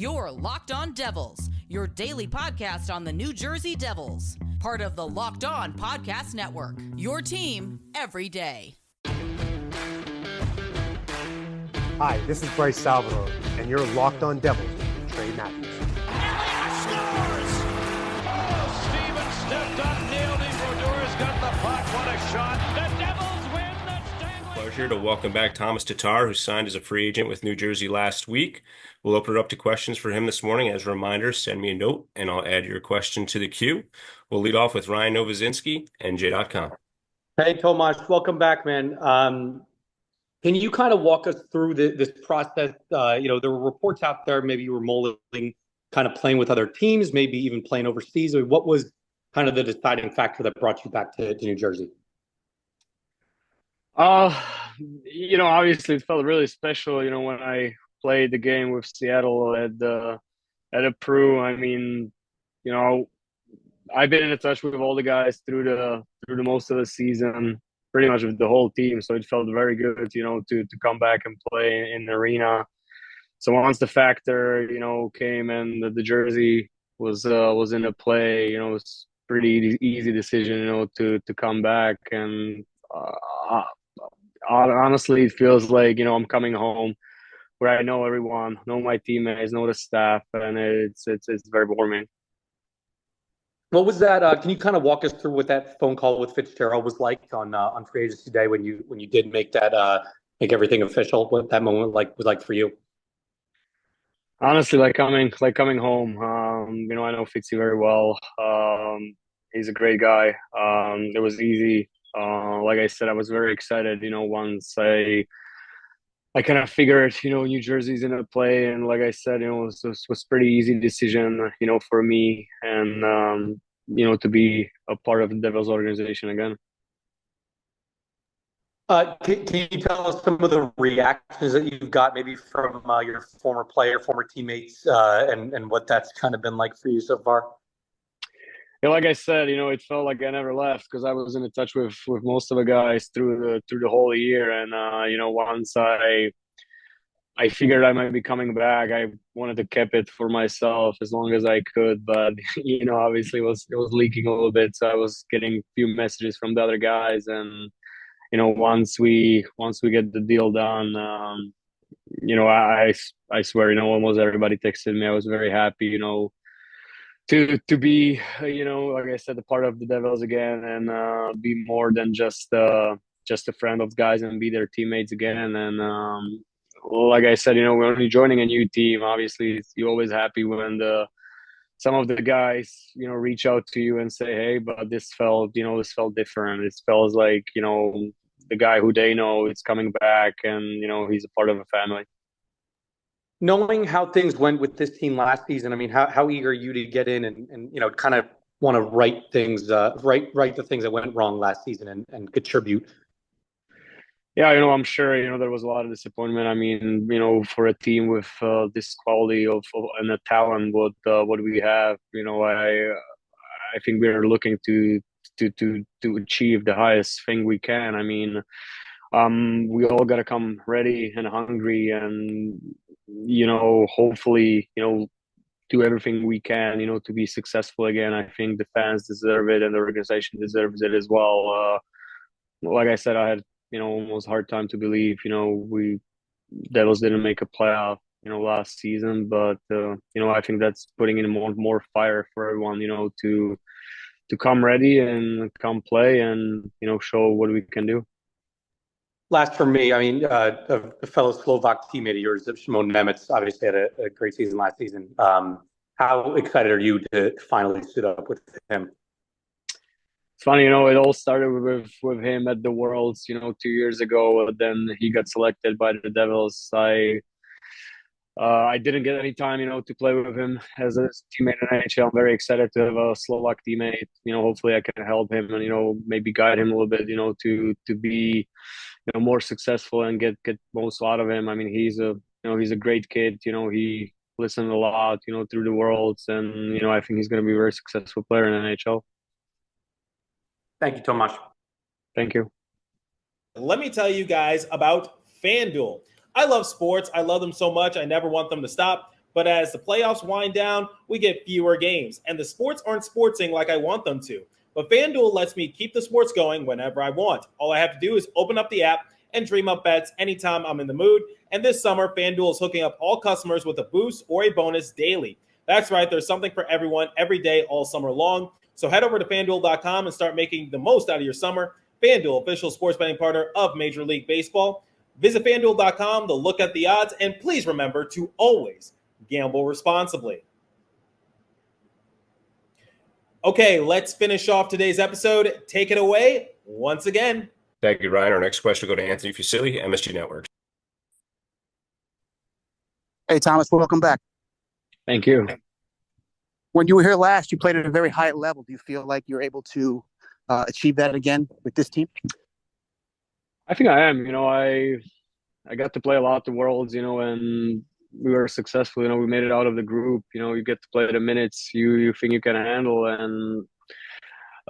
You're Locked On Devils, your daily podcast on the New Jersey Devils. Part of the Locked On Podcast Network, your team every day. Hi, this is Bryce Salvador, and you're Locked On Devils with Trey Matthews. Scores! Oh, Steven stepped up, nailed him. Brodor's got the puck. What a shot. The Devils win the Stanley. Pleasure to welcome back Tomas Tatar, who signed as a free agent with New Jersey last week. We'll open it up to questions for him this morning. As a reminder, send me a note, and I'll add your question to the queue. We'll lead off with Ryan Novozinski, NJ.com. Hey, Tomas, welcome back, man. Can you kind of walk us through this process? There were reports out there, maybe you were mulling, kind of playing with other teams, maybe even playing overseas. What was kind of the deciding factor that brought you back to New Jersey? Obviously it felt really special, when I played the game with Seattle at a Peru. I mean, I've been in touch with all the guys through the most of the season, pretty much with the whole team. So it felt very good, to come back and play in the arena. So once the factor, came and the jersey was in the play, it was pretty easy decision, to come back. And honestly, it feels like, I'm coming home where I know everyone, know my teammates, know the staff, and it's very warming. What was that? Can you kind of walk us through what that phone call with Fitzgerald was like on free agency day when you did make that make everything official? What that moment was like for you? Honestly, like coming home. I know Fitzy very well. He's a great guy. It was easy. Like I said, I was very excited. Once I kind of figured, New Jersey's in a play, and like I said, it was pretty easy decision, for me, and to be a part of the Devils organization again. Can you tell us some of the reactions that you've got, maybe from your former teammates, and what that's kind of been like for you so far? Yeah, like I said, it felt like I never left because I was in touch with most of the guys through the whole year. And, once I figured I might be coming back, I wanted to keep it for myself as long as I could. But, obviously it was leaking a little bit. So I was getting a few messages from the other guys. And, once we get the deal done, I swear, almost everybody texted me. I was very happy, to be, like I said, a part of the Devils again, and be more than just a friend of guys and be their teammates again. And like I said, when you're joining a new team, obviously you're always happy when some of the guys, reach out to you and say, hey, but this felt different. It feels like, the guy who they know is coming back, and, he's a part of a family. Knowing how things went with this team last season, I mean, how eager are you to get in and kind of want to right the things that went wrong last season and contribute? Yeah, I'm sure, there was a lot of disappointment. I mean, for a team with this quality of and the talent, what we have, I think we're looking to achieve the highest thing we can. I mean, we all got to come ready and hungry, and hopefully do everything we can to be successful again. I think the fans deserve it, and the organization deserves it as well. Like I said, I had almost hard time to believe we Devils didn't make a playoff last season, but I think that's putting in more fire for everyone to come ready and come play and show what we can do. Last for me, I mean, a fellow Slovak teammate of yours, Šimon Nemec, obviously had a great season last season. How excited are you to finally suit up with him? It's funny, it all started with him at the Worlds, 2 years ago. Then he got selected by the Devils. I didn't get any time, to play with him as a teammate in NHL. I'm very excited to have a Slovak teammate. Hopefully I can help him and, maybe guide him a little bit, to be, more successful and get most out of him. I mean, he's a great kid. He listened a lot, through the Worlds, and, I think he's going to be a very successful player in NHL. Thank you, Tomas. Thank you. Let me tell you guys about FanDuel. I love sports. I love them so much. I never want them to stop. But as the playoffs wind down, we get fewer games, and the sports aren't sportsing like I want them to. But FanDuel lets me keep the sports going whenever I want. All I have to do is open up the app and dream up bets anytime I'm in the mood. And this summer, FanDuel is hooking up all customers with a boost or a bonus daily. That's right, there's something for everyone every day all summer long. So head over to FanDuel.com and start making the most out of your summer. FanDuel, official sports betting partner of Major League Baseball. Visit FanDuel.com to look at the odds, and please remember to always gamble responsibly. Okay, let's finish off today's episode. Take it away once again. Thank you, Ryan. Our next question will go to Anthony Fusilli, MSG Network. Hey, Thomas, welcome back. Thank you. When you were here last, you played at a very high level. Do you feel like you're able to achieve that again with this team? I think I am. I got to play a lot of the Worlds, and we were successful. We made it out of the group. You get to play the minutes you think you can handle, and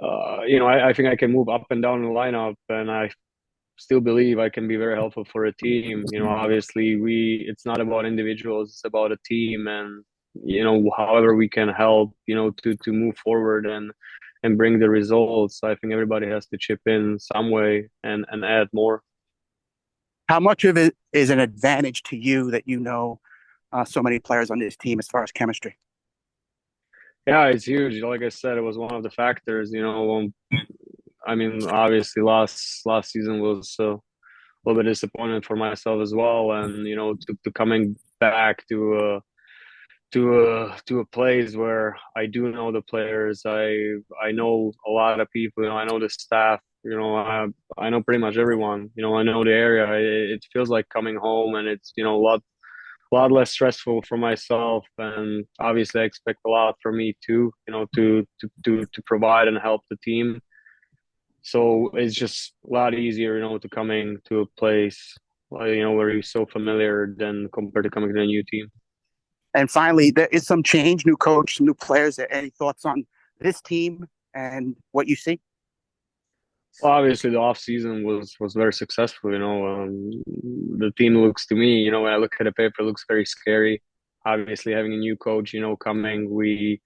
I think I can move up and down the lineup, and I still believe I can be very helpful for a team. Obviously it's not about individuals, it's about a team, and however we can help, to move forward and bring the results. I think everybody has to chip in some way and add more. How much of it is an advantage to you that so many players on this team as far as chemistry? Yeah, it's huge. Like I said, it was one of the factors. Obviously last season was a little bit disappointing for myself as well, and to coming back to a place where I do know the players, I know a lot of people. I know the staff. I know pretty much everyone. I know the area. It feels like coming home, and it's a lot less stressful for myself, and obviously I expect a lot from me too, to provide and help the team. So it's just a lot easier, to coming to a place, where you're so familiar than compared to coming to a new team. And finally, there is some change, new coach, some new players. Any thoughts on this team and what you see? Well, obviously the off season was very successful. The team looks, to me, when I look at the paper, it looks very scary. Obviously having a new coach, coming, we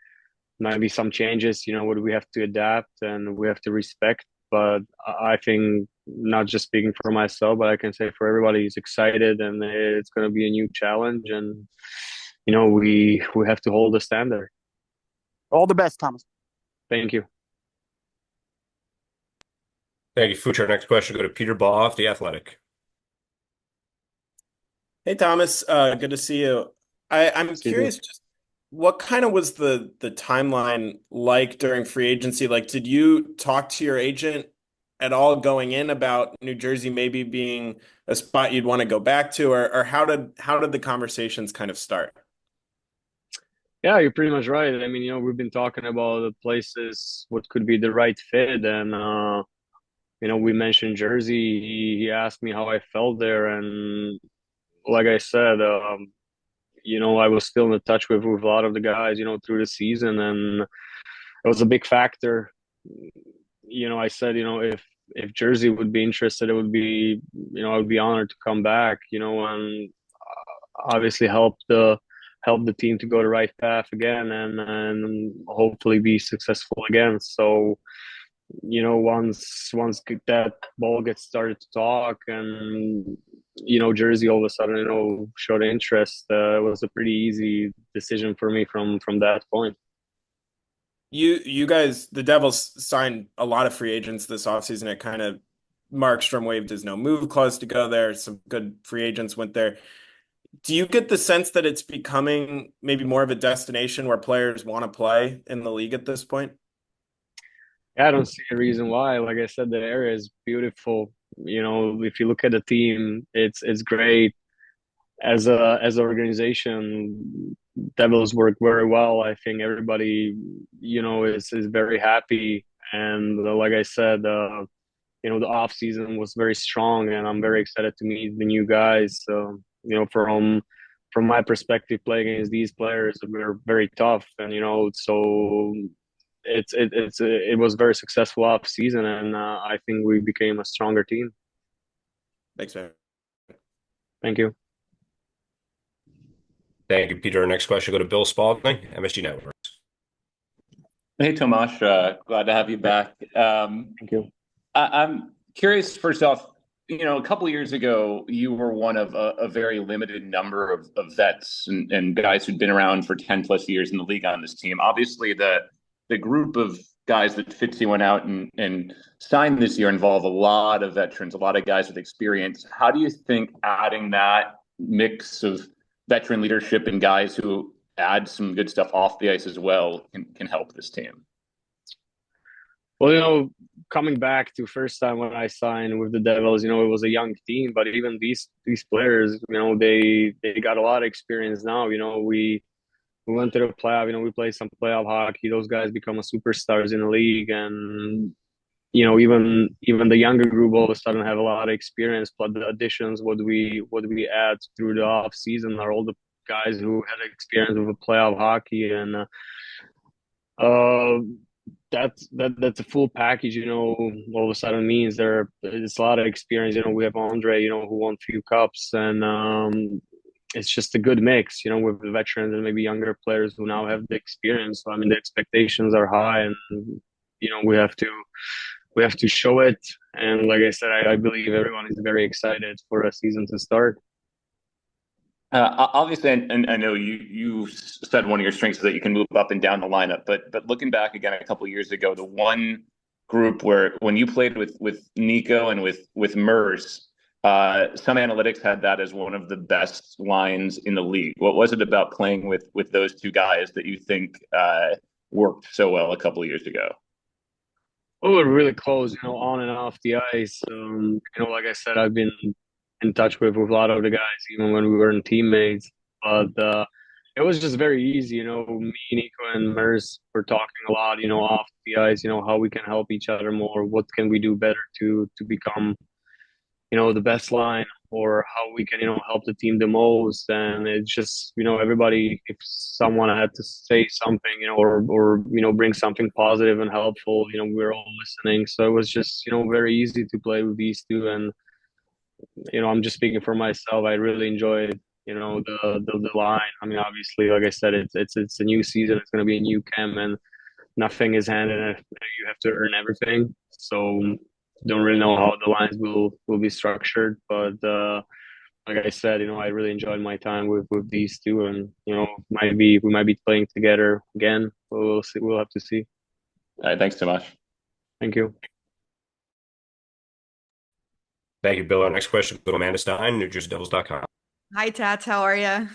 might be some changes, what we have to adapt and we have to respect. But I think, not just speaking for myself, but I can say for everybody, who's excited, and it's going to be a new challenge, and we have to hold the standard. All the best, Thomas. Thank you. Thank you, Fuch. Our next question will go to Peter Baugh, The Athletic. Hey, Thomas. Good to see you. I'm curious, just what kind of was the timeline like during free agency? Like, did you talk to your agent at all going in about New Jersey maybe being a spot you'd want to go back to, or how did the conversations kind of start? Yeah, you're pretty much right. We've been talking about the places, what could be the right fit, and we mentioned Jersey. He asked me how I felt there, and like I said, I was still in touch with a lot of the guys, through the season, and it was a big factor. I said, if Jersey would be interested, it would be, I would be honored to come back, and obviously help the team to go the right path again, and hopefully be successful again. So, once that ball gets started to talk, and Jersey all of a sudden showed interest, it was a pretty easy decision for me from that point. You guys, the Devils, signed a lot of free agents this offseason. It kind of Markstrom waived his no move clause to go there. Some good free agents went there. Do you get the sense that it's becoming maybe more of a destination where players want to play in the league at this point? Yeah, I don't see a reason why. Like I said, the area is beautiful. If you look at the team, it's great. As an organization, Devils work very well. I think everybody, is very happy. And like I said, the off season was very strong, and I'm very excited to meet the new guys. So, from my perspective, playing against these players, we're very tough, and so it was very successful off season, and I think we became a stronger team. Thanks, man. Thank you. Thank you, Peter. Our next question go to Bill Spalding, MSG Networks. Hey, Tomas. Glad to have you back. Thank you. I'm curious, first off, a couple of years ago, you were one of a very limited number of vets and guys who'd been around for 10 plus years in the league on this team. Obviously, the group of guys that Fitzy went out and signed this year involve a lot of veterans, a lot of guys with experience. How do you think adding that mix of veteran leadership and guys who add some good stuff off the ice as well can help this team? Well, coming back to first time when I signed with the Devils, it was a young team, but even these players, they got a lot of experience now. We went to the playoff, we played some playoff hockey. Those guys become superstars in the league, and even the younger group all of a sudden have a lot of experience. But the additions, what we add through the off season are all the guys who had experience with playoff hockey, and that's a full package. All of a sudden means it's a lot of experience. We have Andre, who won a few cups, and it's just a good mix, with the veterans and maybe younger players who now have the experience. So, the expectations are high, and we have to show it. And like I said, I believe everyone is very excited for a season to start. Obviously, and I know you said one of your strengths is that you can move up and down the lineup, but looking back again a couple of years ago, the one group where when you played with Nico and with Mers, some analytics had that as one of the best lines in the league. What was it about playing with those two guys that you think worked so well a couple of years ago? Oh, we're really close, on and off the ice. Like I said, I've been in touch with a lot of the guys, even when we weren't teammates. But it was just very easy, me, Nico, and Mers were talking a lot, off the ice, how we can help each other more, what can we do better to become, the best line, or how we can, help the team the most. And it's just, everybody, if someone had to say something, or bring something positive and helpful, we're all listening. So it was just, very easy to play with these two. And I'm just speaking for myself. I really enjoyed, the line. Obviously, like I said, it's a new season. It's going to be a new camp, and nothing is handed. You have to earn everything. So don't really know how the lines will be structured. But like I said, I really enjoyed my time with these two, and we might be playing together again. We'll see. We'll have to see. All right. Thanks so much. Thank you. Thank you, Bill. Our next question go to Amanda Stein, NewJerseyDevils.com. Hi, Tats. How are you?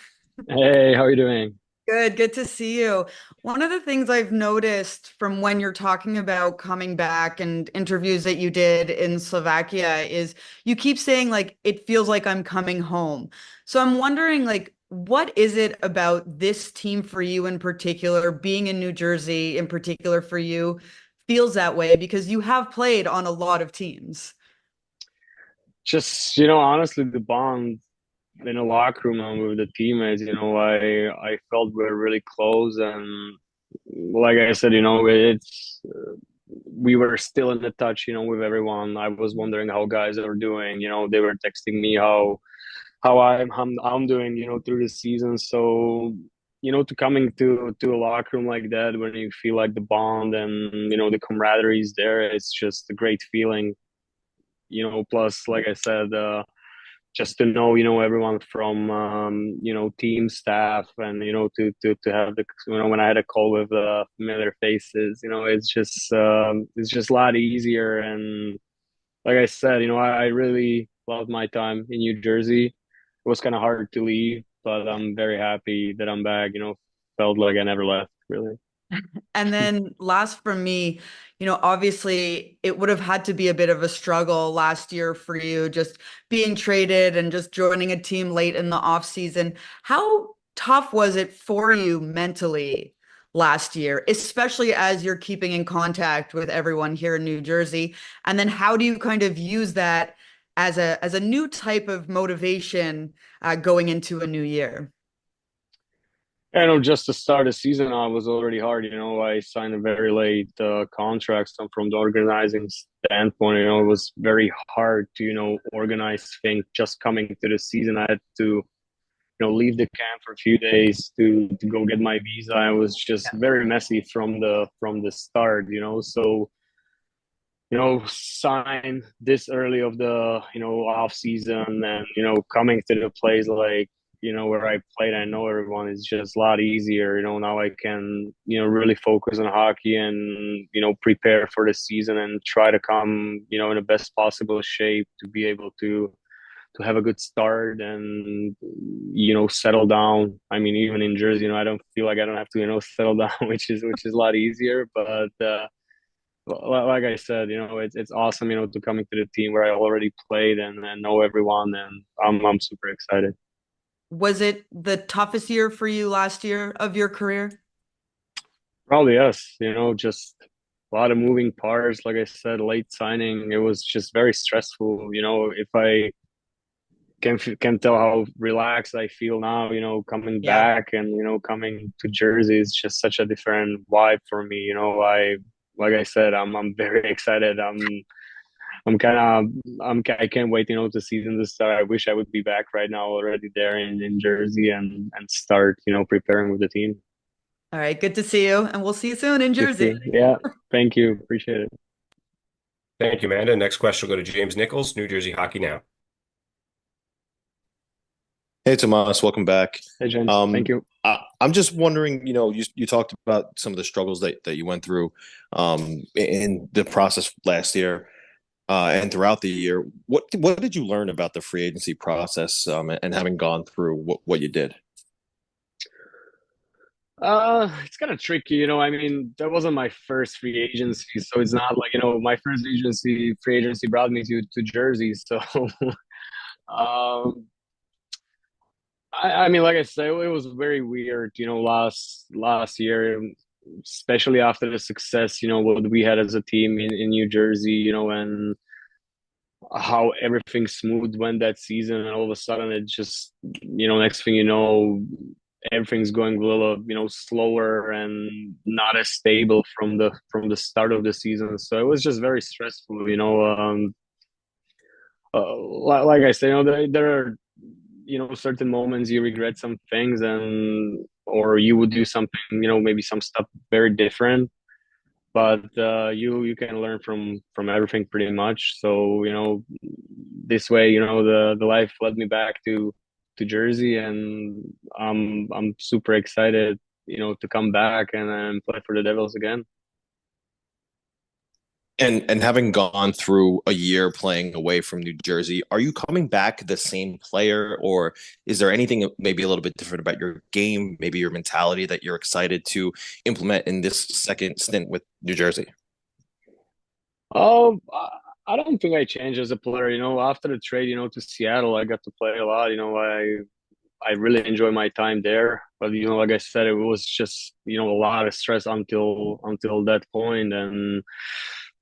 Hey, how are you doing? Good to see you. One of the things I've noticed from when you're talking about coming back and interviews that you did in Slovakia is you keep saying, like, it feels like I'm coming home. So I'm wondering, like, what is it about this team for you in particular, being in New Jersey in particular for you, feels that way? Because you have played on a lot of teams. Just, honestly, the bond in the locker room and with the teammates, I felt we're really close. And like I said, we were still in the touch, with everyone. I was wondering how guys are doing. They were texting me how I'm doing, through the season. So, to coming to a locker room like that, when you feel like the bond and, the camaraderie is there, it's just a great feeling. Plus, like I said, just to know, everyone from, team staff and, to have the, when I had a call with familiar faces, it's just a lot easier. And like I said, I really loved my time in New Jersey. It was kind of hard to leave, but I'm very happy that I'm back, felt like I never left, really. And then last from me, obviously it would have had to be a bit of a struggle last year for you, just being traded and just joining a team late in the off season. How tough was it for you mentally last year, especially as you're keeping in contact with everyone here in New Jersey? And then how do you kind of use that as a new type of motivation going into a new year? Just to start the season, I was already hard. I signed a very late contract. So from the organizing standpoint, it was very hard to, organize things just coming to the season. I had to, leave the camp for a few days to go get my visa. It was just very messy from the start, so sign this early of the off season, and coming to the place like where I played, I know everyone, is just a lot easier. Now I can really focus on hockey and prepare for the season and try to come in the best possible shape to be able to have a good start and settle down. I mean, even in Jersey, I don't feel like I don't have to settle down, which is a lot easier. But like I said, it's awesome, to come into the team where I already played and know everyone, and I'm super excited. Was it the toughest year for you last year of your career? Probably yes. Just a lot of moving parts. Like I said, late signing, it was just very stressful. If I can tell how relaxed I feel now, coming back and coming to Jersey, is just such a different vibe for me. Like I said, I'm very excited. I can't wait, the season to start. I wish I would be back right now already there in Jersey and start, preparing with the team. All right. Good to see you. And we'll see you soon in Jersey. Yeah. Thank you. Appreciate it. Thank you, Amanda. Next question will go to James Nichols, New Jersey Hockey Now. Hey, Tomas, welcome back. Hey, James. Thank you. I'm just wondering, you talked about some of the struggles that you went through in the process last year and throughout the year. What did you learn about the free agency process and having gone through what you did? It's kind of tricky, I mean, that wasn't my first free agency, so it's not like, my first free agency brought me to Jersey. So, I mean, like I said, it was very weird, last year, especially after the success, what we had as a team in New Jersey, and how everything smooth went that season, and all of a sudden it just, next thing you know, everything's going a little, slower and not as stable from the start of the season. So it was just very stressful, like I said, there are certain moments you regret some things, or you would do something, maybe some stuff very different, but you can learn from everything pretty much. So this way, the life led me back to Jersey, and I'm super excited, to come back and play for the Devils again. And having gone through a year playing away from New Jersey, are you coming back the same player, or is there anything maybe a little bit different about your game, maybe your mentality, that you're excited to implement in this second stint with New Jersey? Oh, I don't think I changed as a player. After the trade, to Seattle, I got to play a lot. I really enjoy my time there. But like I said, it was just a lot of stress until that point, and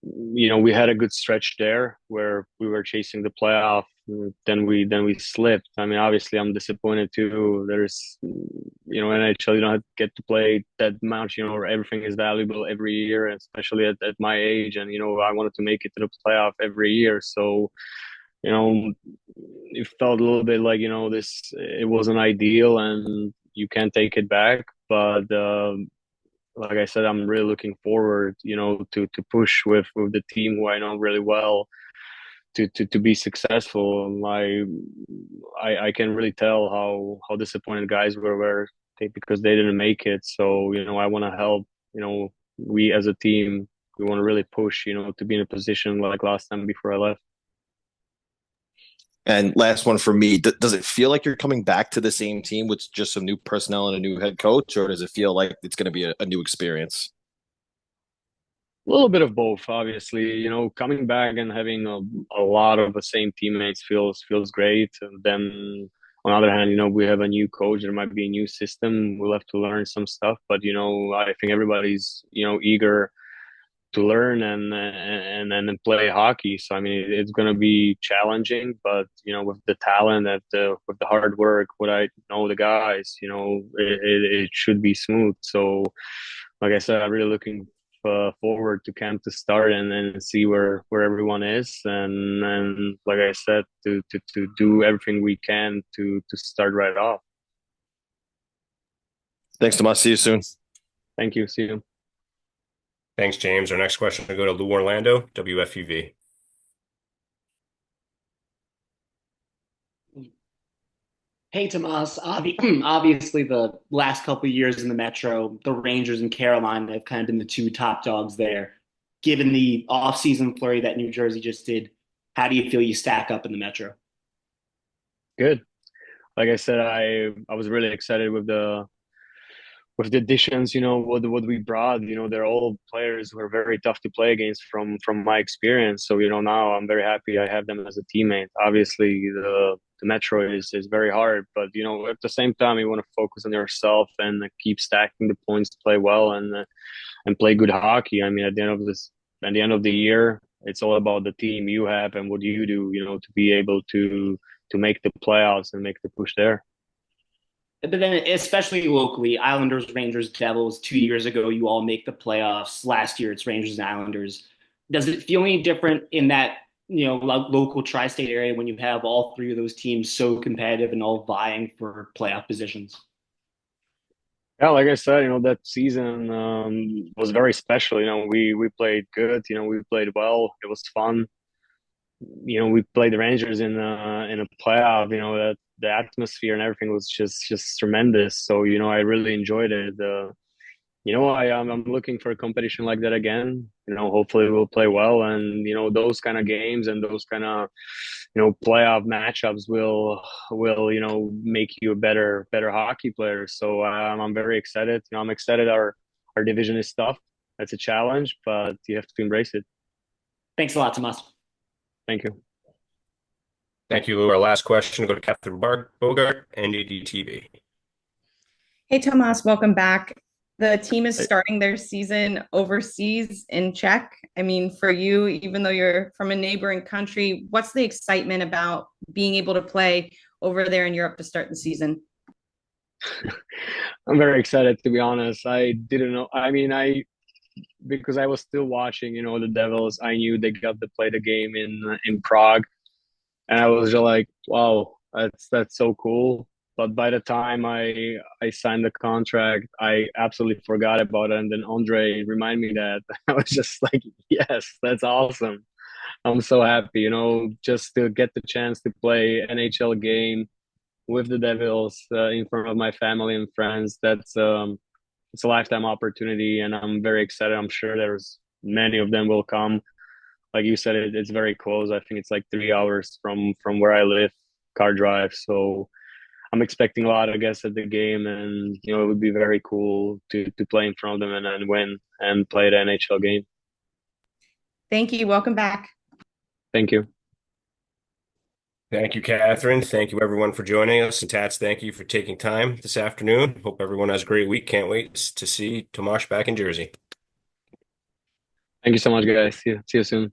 we had a good stretch there where we were chasing the playoff. Then we slipped. I mean, obviously, I'm disappointed too. There's NHL, you don't get to play that much. Where everything is valuable every year, especially at my age. And I wanted to make it to the playoff every year, so it felt a little bit like it wasn't ideal, and you can't take it back. But like I said, I'm really looking forward, to push with the team who I know really well to be successful. I can really tell how disappointed guys were because they didn't make it. So I want to help. We as a team, we want to really push. To be in a position like last time before I left. And last one for me, does it feel like you're coming back to the same team with just some new personnel and a new head coach, or does it feel like it's going to be a new experience? A little bit of both, obviously. Coming back and having a lot of the same teammates feels great. And then on the other hand, we have a new coach. There might be a new system. We'll have to learn some stuff, but I think everybody's eager to learn and then play hockey. So I mean, it's going to be challenging, but with the talent, with the hard work, what I know the guys, it should be smooth. So, like I said, I'm really looking forward to camp to start and then see where everyone is, and like I said, to do everything we can to start right off. Thanks, Tomas. See you soon. Thank you. See you. Thanks, James. Our next question will go to Lou Orlando, WFUV. Hey, Tomas. Obviously, the last couple of years in the Metro, the Rangers and Carolina have kind of been the two top dogs there. Given the offseason flurry that New Jersey just did, how do you feel you stack up in the Metro? Good. Like I said, I was really excited with the additions. What we brought. They're all players who are very tough to play against from my experience. So now I'm very happy I have them as a teammate. Obviously, the Metro is very hard, but at the same time, you want to focus on yourself and keep stacking the points to play well and play good hockey. I mean, at the end of the year, it's all about the team you have and what you do. To be able to make the playoffs and make the push there. But then, especially locally, Islanders, Rangers, Devils. 2 years ago, you all make the playoffs. Last year, it's Rangers and Islanders. Does it feel any different in that local tri-state area when you have all three of those teams so competitive and all vying for playoff positions? Yeah, like I said, that season was very special. We played good. We played well. It was fun. We played the Rangers in a playoff. That the atmosphere and everything was just tremendous. So I really enjoyed it. I'm looking for a competition like that again. Hopefully we'll play well, and those kind of games and those kind of playoff matchups will make you a better hockey player. So I'm very excited. I'm excited. Our division is tough. That's a challenge, but you have to embrace it. Thanks a lot, Tomas. Thank you. Thank you, Lou. Our last question will go to Catherine Bogart, NADTV. Hey, Tomas, welcome back. The team is starting their season overseas in Czech. I mean, for you, even though you're from a neighboring country, what's the excitement about being able to play over there in Europe to start the season? I'm very excited, to be honest. I didn't know. I mean, because I was still watching, the Devils. I knew they got to play the game in Prague, and I was just like, wow, that's so cool. But by the time I signed the contract, I absolutely forgot about it. And then Andre reminded me that. I was just like, yes, that's awesome. I'm so happy, just to get the chance to play NHL game with the Devils in front of my family and friends. It's a lifetime opportunity, and I'm very excited. I'm sure there's many of them will come. Like you said, it's very close. I think it's like 3 hours from where I live, car drive. So I'm expecting a lot, I guess, at the game, and it would be very cool to play in front of them and then win and play the NHL game. Thank you. Welcome back. Thank you. Thank you, Catherine. Thank you, everyone, for joining us. And Tats, thank you for taking time this afternoon. Hope everyone has a great week. Can't wait to see Tomas back in Jersey. Thank you so much, guys. See you soon.